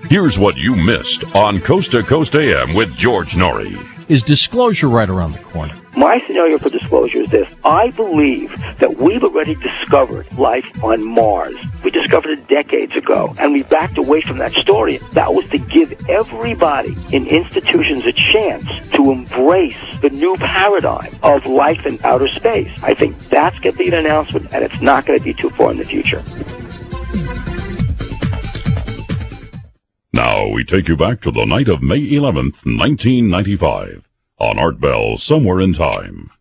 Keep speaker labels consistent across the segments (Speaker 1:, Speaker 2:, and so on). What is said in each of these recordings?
Speaker 1: Here's what you missed on Coast to Coast AM with George Norrie.
Speaker 2: Is disclosure right around the corner?
Speaker 3: My scenario for disclosure is this. I believe that we've already discovered life on Mars. We discovered it decades ago, and we backed away from that story. That was to give everybody in institutions a chance to embrace the new paradigm of life in outer space. I think that's going to be an announcement, and it's not going to be too far in the future.
Speaker 1: Now we take you back to the night of May 11th, 1995, on Art Bell, Somewhere in Time.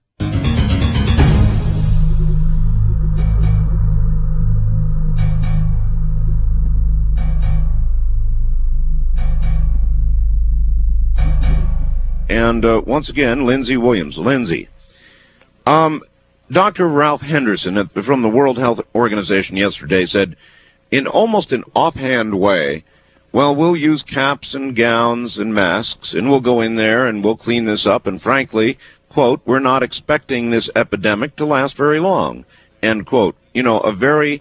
Speaker 4: And once again, Lindsey Williams. Lindsey. Dr. Ralph Henderson from the World Health Organization yesterday said, in almost an offhand way, well, we'll use caps and gowns and masks, and we'll go in there and we'll clean this up. And frankly, quote, we're not expecting this epidemic to last very long, end quote. You know, a very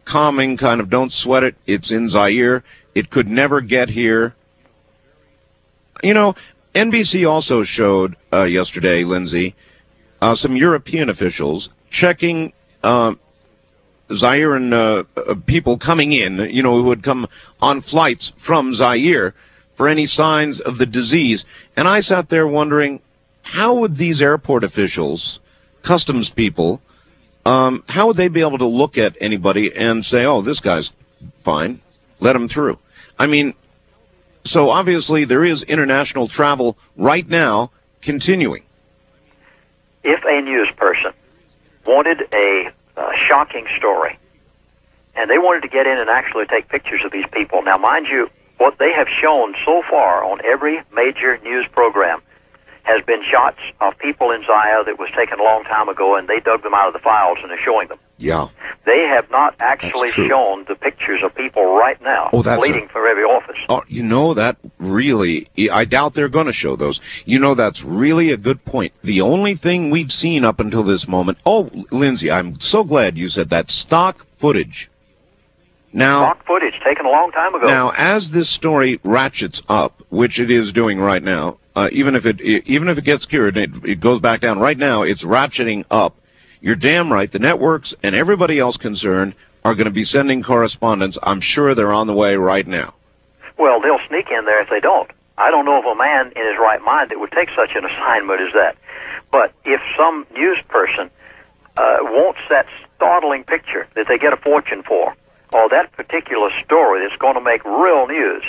Speaker 4: calming kind of don't sweat it. It's in Zaire. It could never get here. You know, NBC also showed yesterday, Lindsay, some European officials checking Zairean people coming in, you know, who would come on flights from Zaire for any signs of the disease. And I sat there wondering, how would these airport officials, customs people, how would they be able to look at anybody and say, oh, this guy's fine, let him through? I mean, so obviously there is international travel right now continuing.
Speaker 5: If a news person wanted a shocking story, and they wanted to get in and actually take pictures of these people. Now, mind you, what they have shown so far on every major news program has been shots of people in Zaire that was taken a long time ago, and they dug them out of the files and are showing them.
Speaker 4: Yeah.
Speaker 5: They have not actually shown the pictures of people right now bleeding for every office.
Speaker 4: Oh, you know, that really, I doubt they're going to show those. You know, that's really a good point. The only thing we've seen up until this moment, oh, Lindsay, I'm so glad you said that, stock footage. Now,
Speaker 5: stock footage taken a long time ago.
Speaker 4: Now, as this story ratchets up, which it is doing right now, even if it gets cured, it goes back down. Right now, it's ratcheting up. You're damn right. The networks and everybody else concerned are going to be sending correspondence. I'm sure they're on the way right now.
Speaker 5: Well, they'll sneak in there if they don't. I don't know of a man in his right mind that would take such an assignment as that. But if some news person wants that startling picture that they get a fortune for, or that particular story that's going to make real news,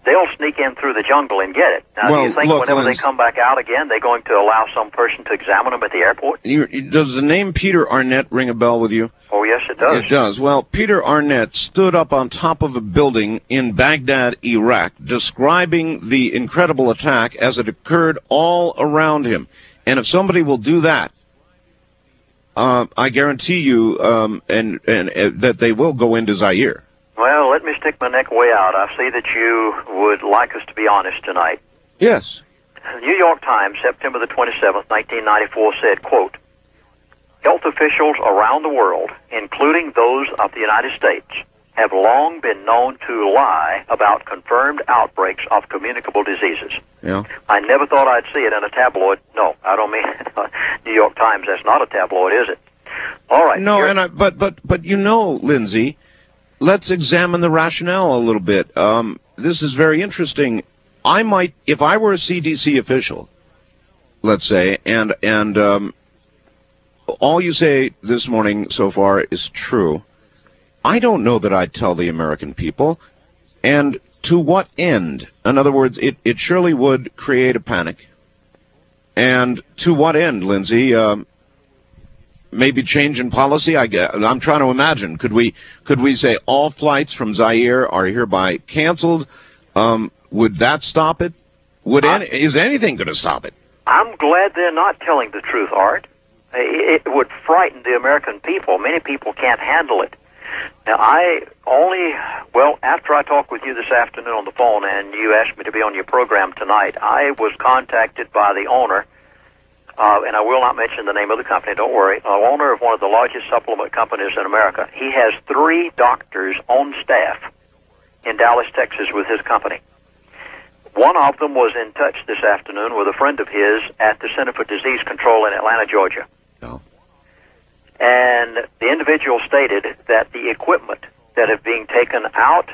Speaker 5: they'll sneak in through the jungle and get it. Now, do you think whenever they come back out again, they're going to allow some person to examine them at the airport?
Speaker 4: Does the name Peter Arnett ring a bell with you?
Speaker 5: Oh, yes, it does.
Speaker 4: It does. Well, Peter Arnett stood up on top of a building in Baghdad, Iraq, describing the incredible attack as it occurred all around him. And if somebody will do that, I guarantee you that they will go into Zaire.
Speaker 5: Well, let me stick my neck way out. I see that you would like us to be honest tonight.
Speaker 4: Yes.
Speaker 5: The New York Times, September the 27th, 1994, said, quote, health officials around the world, including those of the United States, have long been known to lie about confirmed outbreaks of communicable diseases.
Speaker 4: Yeah.
Speaker 5: I never thought I'd see it in a tabloid. No, I don't mean New York Times. That's not a tabloid, is it? All right.
Speaker 4: No, but you know, Lindsay, let's examine the rationale a little bit. This is very interesting. I might, if I were a CDC official, let's say, and all you say this morning so far is true, I don't know that I'd tell the American people. And to what end? In other words, it surely would create a panic. And to what end, Lindsay? Maybe change in policy? I'm trying to imagine. Could we say all flights from Zaire are hereby canceled? Would that stop it? Is anything going to stop it?
Speaker 5: I'm glad they're not telling the truth, Art. It would frighten the American people. Many people can't handle it. Now, after I talked with you this afternoon on the phone and you asked me to be on your program tonight, I was contacted by the owner, and I will not mention the name of the company, don't worry, owner of one of the largest supplement companies in America. He has 3 doctors on staff in Dallas, Texas, with his company. One of them was in touch this afternoon with a friend of his at the Center for Disease Control in Atlanta, Georgia.
Speaker 4: Oh.
Speaker 5: And the individual stated that the equipment that is being taken out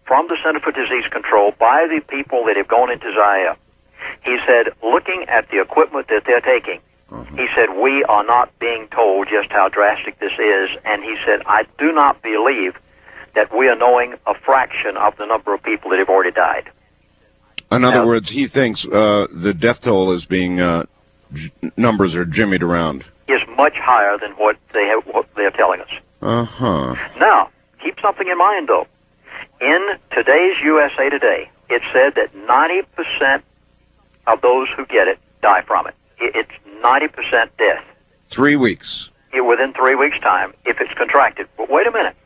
Speaker 5: from the Center for Disease Control by the people that have gone into Zaire, he said, looking at the equipment that they're taking, he said, we are not being told just how drastic this is. And he said, I do not believe that we are knowing a fraction of the number of people that have already died.
Speaker 4: In other words, he thinks the death toll is being, numbers are jimmied around.
Speaker 5: Is much higher than what they're telling us.
Speaker 4: Uh-huh.
Speaker 5: Now, keep something in mind, though. In today's USA Today, it said that 90% of those who get it die from it. It's 90% death.
Speaker 4: 3 weeks.
Speaker 5: Within 3 weeks' time, if it's contracted. But wait a minute.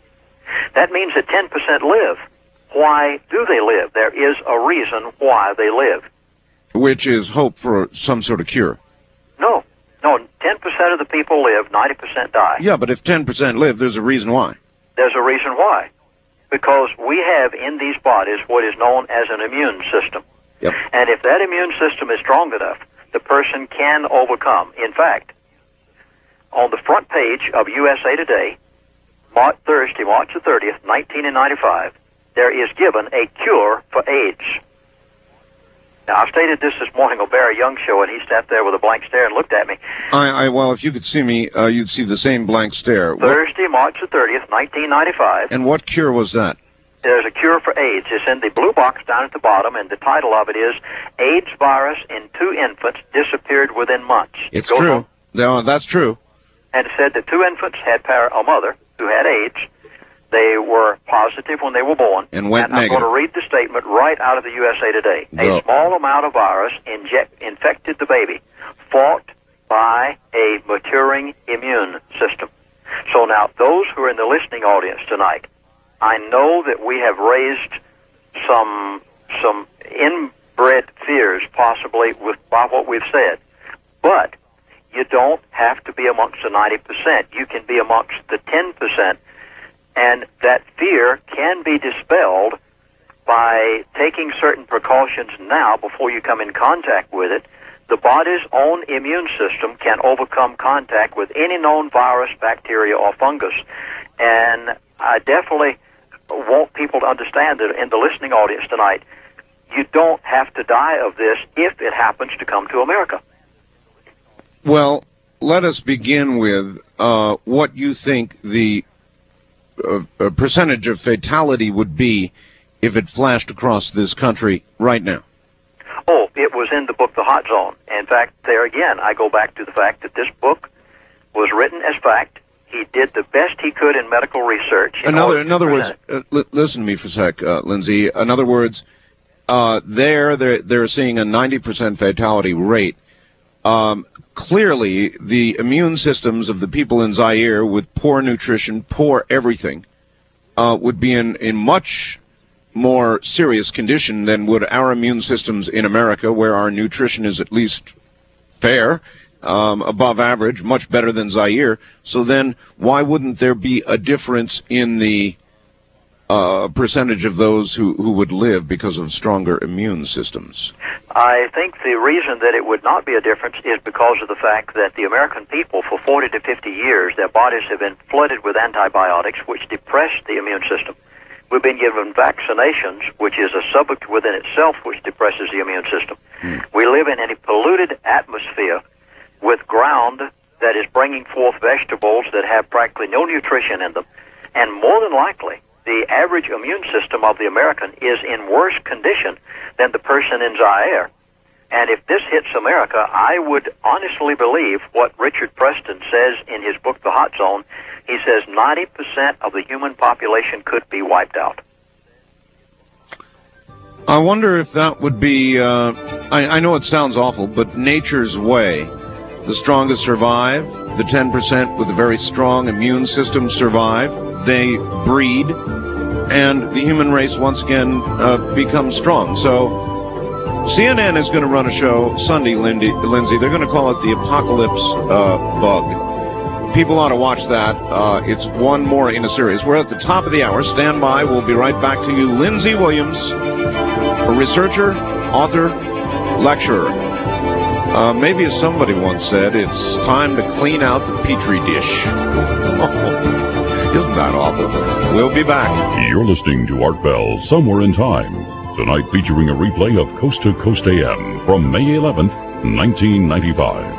Speaker 5: That means that 10% live. Why do they live? There is a reason why they live.
Speaker 4: Which is hope for some sort of cure.
Speaker 5: No, 10% of the people live, 90% die.
Speaker 4: Yeah, but if 10% live, there's a reason why.
Speaker 5: There's a reason why. Because we have in these bodies what is known as an immune system.
Speaker 4: Yep.
Speaker 5: And if that immune system is strong enough, the person can overcome. In fact, on the front page of USA Today, Thursday, March the 30th, 1995, there is given a cure for AIDS. Now, I stated this morning on Barry Young's show, and he sat there with a blank stare and looked at me.
Speaker 4: Well, if you could see me, you'd see the same blank stare.
Speaker 5: Thursday, March the 30th, 1995.
Speaker 4: And what cure was that?
Speaker 5: There's a cure for AIDS. It's in the blue box down at the bottom, and the title of it is AIDS virus in 2 infants disappeared within months.
Speaker 4: It's true. No, that's true.
Speaker 5: And it said that 2 infants had a mother who had AIDS. They were positive when they were born.
Speaker 4: And went
Speaker 5: I'm
Speaker 4: negative.
Speaker 5: going to read the statement right out of the USA Today.
Speaker 4: Go.
Speaker 5: A small amount of virus infected the baby, fought by a maturing immune system. So now, those who are in the listening audience tonight, I know that we have raised some inbred fears, possibly, by what we've said. But you don't have to be amongst the 90%. You can be amongst the 10%. And that fear can be dispelled by taking certain precautions now before you come in contact with it. The body's own immune system can overcome contact with any known virus, bacteria, or fungus. And I definitely want people to understand that in the listening audience tonight, you don't have to die of this if it happens to come to America.
Speaker 4: Well, let us begin with what you think the percentage of fatality would be if it flashed across this country right now.
Speaker 5: Oh, it was in the book, The Hot Zone. In fact, there again, I go back to the fact that this book was written as fact. He did the best he could in medical research.
Speaker 4: In other words, listen to me for a sec, Lindsay. In other words, they're seeing a 90% fatality rate. Clearly, the immune systems of the people in Zaire with poor nutrition, poor everything, would be in much more serious condition than would our immune systems in America, where our nutrition is at least fair, above average, much better than Zaire. So then why wouldn't there be a difference in the percentage of those who would live because of stronger immune systems?
Speaker 5: I think the reason that it would not be a difference is because of the fact that the American people, for 40 to 50 years, their bodies have been flooded with antibiotics, which depress the immune system. We've been given vaccinations, which is a subject within itself, which depresses the immune system. We live in a polluted atmosphere with ground that is bringing forth vegetables that have practically no nutrition in them. And more than likely, the average immune system of the American is in worse condition than the person in Zaire. And if this hits America, I would honestly believe what Richard Preston says in his book, The Hot Zone. He says 90% of the human population could be wiped out.
Speaker 4: I wonder if that would be, I know it sounds awful, but nature's way. The strongest survive, the 10% with a very strong immune system survive, they breed, and the human race once again becomes strong. So CNN is going to run a show Sunday, Lindsay. They're going to call it the Apocalypse Bug. People ought to watch that. It's one more in a series. We're at the top of the hour. Stand by. We'll be right back to you. Lindsay Williams, a researcher, author, lecturer. Maybe as somebody once said, it's time to clean out the Petri dish. Isn't that awful? We'll be back.
Speaker 1: You're listening to Art Bell Somewhere in Time. Tonight featuring a replay of Coast to Coast AM from May 11th, 1995.